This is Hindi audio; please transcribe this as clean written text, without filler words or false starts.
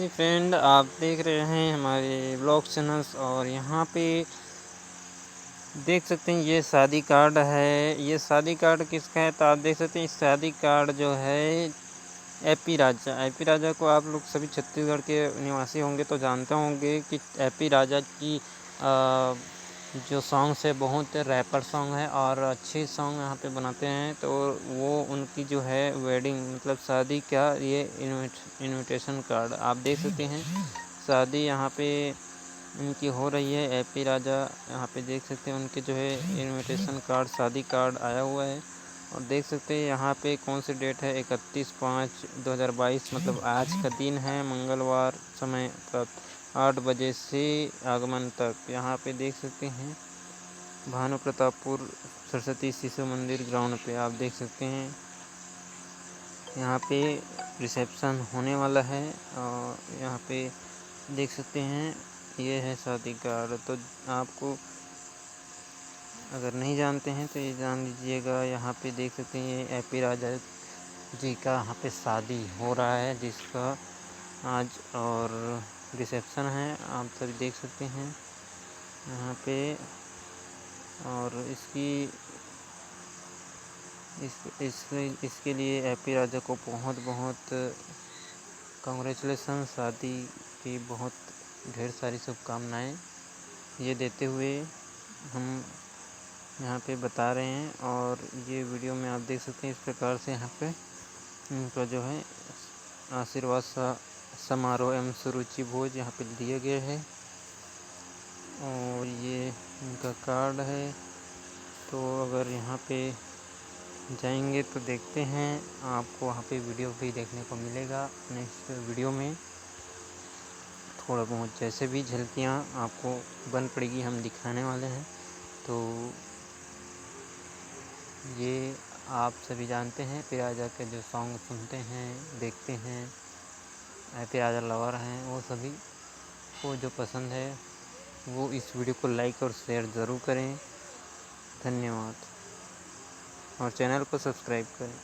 हाय फ्रेंड, आप देख रहे हैं हमारे ब्लॉग चैनल्स और यहाँ पे देख सकते हैं ये शादी कार्ड है। ये शादी कार्ड किसका है तो आप देख सकते हैं शादी कार्ड जो है एपी राजा को आप लोग सभी छत्तीसगढ़ के निवासी होंगे तो जानते होंगे कि एपी राजा की जो सॉन्ग्स है बहुत रैपर सॉन्ग है और अच्छे सॉन्ग यहाँ पे बनाते हैं। तो वो उनकी जो है वेडिंग मतलब शादी का ये इनविटेशन कार्ड आप देख सकते हैं। शादी यहाँ पे इनकी हो रही है एपी राजा, यहाँ पे देख सकते हैं उनके जो है इनविटेशन कार्ड शादी कार्ड आया हुआ है। और देख सकते हैं यहाँ पे कौन सी डेट है 31/5/2022 मतलब आज का दिन है मंगलवार, समय 8 बजे से आगमन तक। यहाँ पे देख सकते हैं भानु प्रतापपुर सरस्वती शिशु मंदिर ग्राउंड पे आप देख सकते हैं यहाँ पे रिसेप्शन होने वाला है। और यहाँ पे देख सकते हैं ये है शादी कार्ड। तो आपको अगर नहीं जानते हैं तो ये जान लीजिएगा। यहाँ पे देख सकते हैं ये एपी राजा जी का यहाँ पे शादी हो रहा है जिसका आज और रिसेप्शन है आप सभी देख सकते हैं यहाँ पे। और इसके लिए एपी राजा को बहुत बहुत कांग्रेचुलेसन। शादी की बहुत ढेर सारी शुभकामनाएं ये देते हुए हम यहाँ पे बता रहे हैं। और ये वीडियो में आप देख सकते हैं इस प्रकार से यहाँ पे उनका जो है आशीर्वाद समारोह एवं सुरुचि भोज यहाँ पे दिए गए है। और ये उनका कार्ड है। तो अगर यहाँ पे जाएंगे तो देखते हैं आपको वहाँ पे वीडियो भी देखने को मिलेगा। नेक्स्ट वीडियो में थोड़ा बहुत जैसे भी झलकियाँ आपको बन पड़ेगी हम दिखाने वाले हैं। तो ये आप सभी जानते हैं एपी राजा के जो सॉन्ग सुनते हैं देखते हैं, एपी राजा लवर हैं, वो सभी को जो पसंद है वो इस वीडियो को लाइक और शेयर ज़रूर करें। धन्यवाद और चैनल को सब्सक्राइब करें।